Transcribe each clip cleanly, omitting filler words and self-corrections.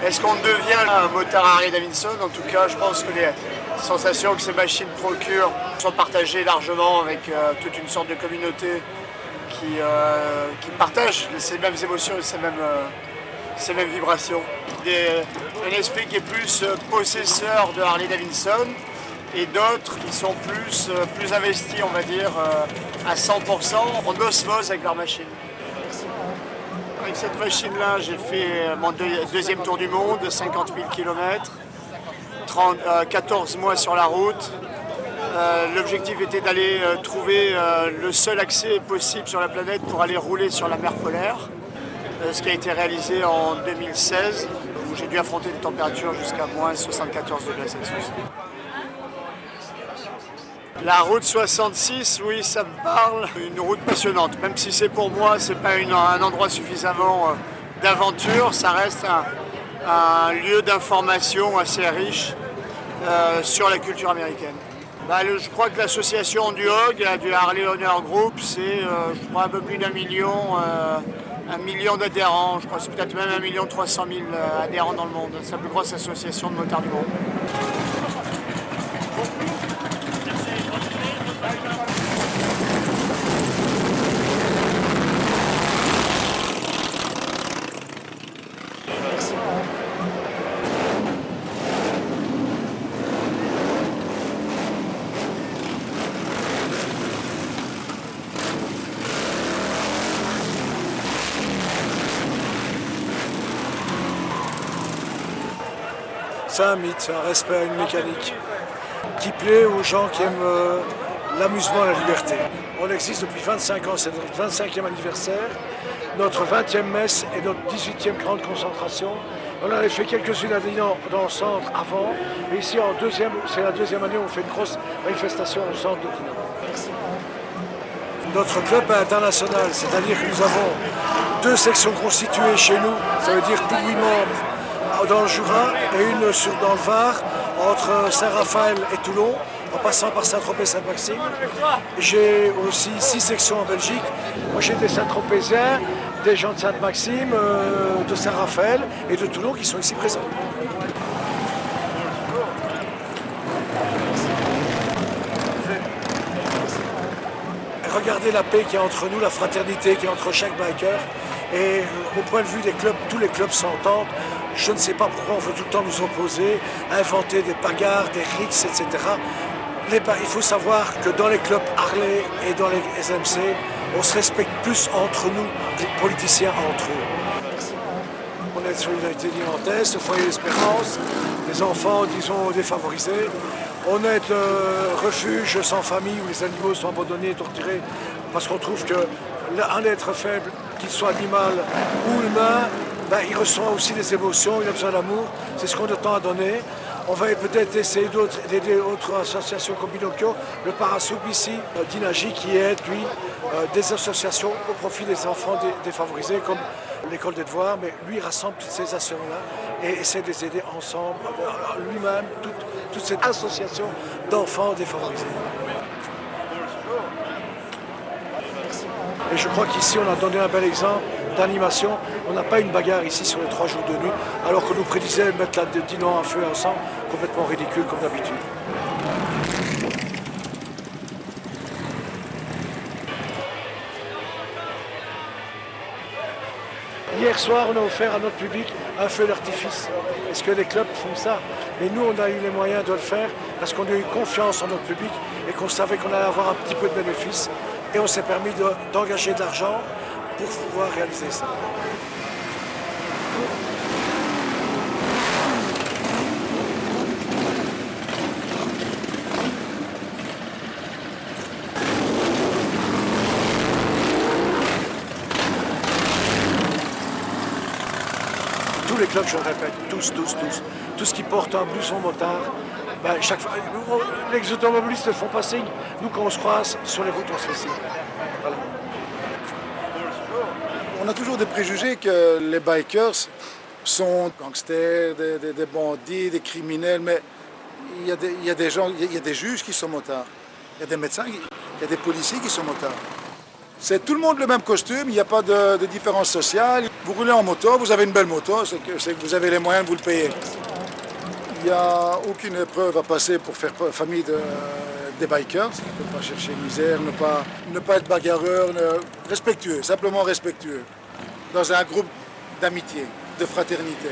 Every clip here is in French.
Est-ce qu'on devient un motard Harley Davidson? En tout cas, je pense que les sensations que ces machines procurent sont partagées largement avec toute une sorte de communauté qui partage ces mêmes émotions et ces mêmes vibrations. Un esprit qui est plus possesseur de Harley Davidson et d'autres qui sont plus investis, on va dire, à 100% en osmose avec leur machine. Avec cette machine-là, j'ai fait mon deuxième tour du monde, 50 000 km, 14 mois sur la route. L'objectif était d'aller trouver le seul accès possible sur la planète pour aller rouler sur la mer polaire, ce qui a été réalisé en 2016, où j'ai dû affronter des températures jusqu'à moins 74 degrés Celsius. La route 66, oui, ça me parle. Une route passionnante, même si c'est pour moi, c'est pas un endroit suffisamment d'aventure, ça reste un lieu d'information assez riche sur la culture américaine. Je crois que l'association du HOG, du Harley Honor Group, c'est je crois un peu plus d'1 million d'adhérents. Je crois que c'est peut-être même 1 300 000 adhérents dans le monde. C'est la plus grosse association de motards du monde. C'est un mythe, c'est un respect à une mécanique qui plaît aux gens qui aiment l'amusement et la liberté. On existe depuis 25 ans, c'est notre 25e anniversaire, notre 20e messe et notre 18e grande concentration. On avait fait quelques-unes à Dinan dans le centre avant, et ici c'est la deuxième année où on fait une grosse manifestation au centre de Dinan. Notre club est international, c'est-à-dire que nous avons 2 sections constituées chez nous, ça veut dire plus 8 membres dans le Jura et une dans le Var, entre Saint-Raphaël et Toulon, en passant par Saint-Tropez et Sainte-Maxime. J'ai aussi 6 sections en Belgique. Moi j'ai des Saint-Tropéziens, des gens de Sainte-Maxime, de Saint-Raphaël et de Toulon qui sont ici présents. Regardez la paix qu'il y a entre nous, la fraternité qu'il y a entre chaque biker. Et au point de vue des clubs, tous les clubs s'entendent. Je ne sais pas pourquoi on veut tout le temps nous opposer, inventer des bagarres, des rixes, etc. Il faut savoir que dans les clubs Harley et dans les SMC, on se respecte plus entre nous, les politiciens entre eux. On est de Solidarité Nilantaise, le foyer d'Espérance, des enfants, disons, défavorisés. On est le refuge sans famille où les animaux sont abandonnés et torturés parce qu'on trouve qu'un être faible, qu'il soit animal ou humain, il ressent aussi des émotions, il a besoin d'amour, c'est ce qu'on a tant à donner. On va peut-être essayer d'aider d'autres associations comme Pinocchio, le Parasoup ici, d'Inagi qui aide lui des associations au profit des enfants défavorisés comme l'école des devoirs, mais lui rassemble toutes ces associations-là et essaie de les aider ensemble, lui-même, toute cette association d'enfants défavorisés. Et je crois qu'ici on a donné un bel exemple d'animation. On n'a pas une bagarre ici sur les 3 jours de nuit, alors que nous prédisait de mettre la Dinan en feu et en sang, complètement ridicule comme d'habitude. Hier soir, on a offert à notre public un feu d'artifice. Est-ce que les clubs font ça? Mais nous, on a eu les moyens de le faire parce qu'on a eu confiance en notre public et qu'on savait qu'on allait avoir un petit peu de bénéfice. Et on s'est permis d'engager de l'argent pour pouvoir réaliser ça. Tous les clubs, je le répète, tous. Tout ce qui porte un blouson motard, chaque fois, les automobilistes ne font pas signe. Nous, quand on se croise sur les routes, on se fait signe. Voilà. On a toujours des préjugés que les bikers sont gangsters, des bandits, des criminels, mais il y a des gens, il y a des juges qui sont motards, il y a des médecins, il y a des policiers qui sont motards. C'est tout le monde le même costume, il n'y a pas de différence sociale. Vous roulez en moto, vous avez une belle moto, c'est que vous avez les moyens de vous le payer. Il n'y a aucune épreuve à passer pour faire famille des bikers. Ne pas chercher misère, ne pas être bagarreur, respectueux, simplement respectueux. Dans un groupe d'amitié, de fraternité.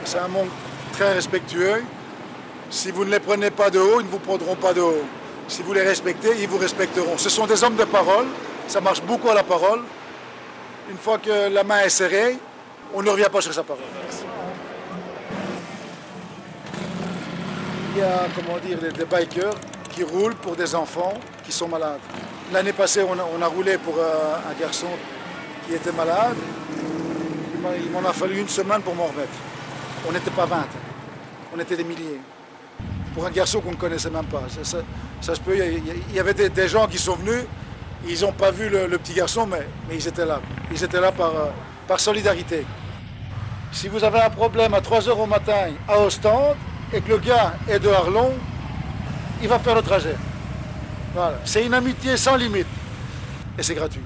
C'est un monde très respectueux. Si vous ne les prenez pas de haut, ils ne vous prendront pas de haut. Si vous les respectez, ils vous respecteront. Ce sont des hommes de parole, ça marche beaucoup à la parole. Une fois que la main est serrée, on ne revient pas sur sa parole. Il y a, comment dire, des bikers qui roulent pour des enfants qui sont malades. L'année passée, on a roulé pour un garçon qui était malade. Il m'en a fallu une semaine pour m'en remettre. On n'était pas 20, on était des milliers. Pour un garçon qu'on ne connaissait même pas. Ça se peut, il y avait des gens qui sont venus, ils n'ont pas vu le petit garçon, mais ils étaient là. Ils étaient là par solidarité. Si vous avez un problème à 3 h au matin à Ostende et que le gars est de Arlon, il va faire le trajet. Voilà. C'est une amitié sans limite et c'est gratuit.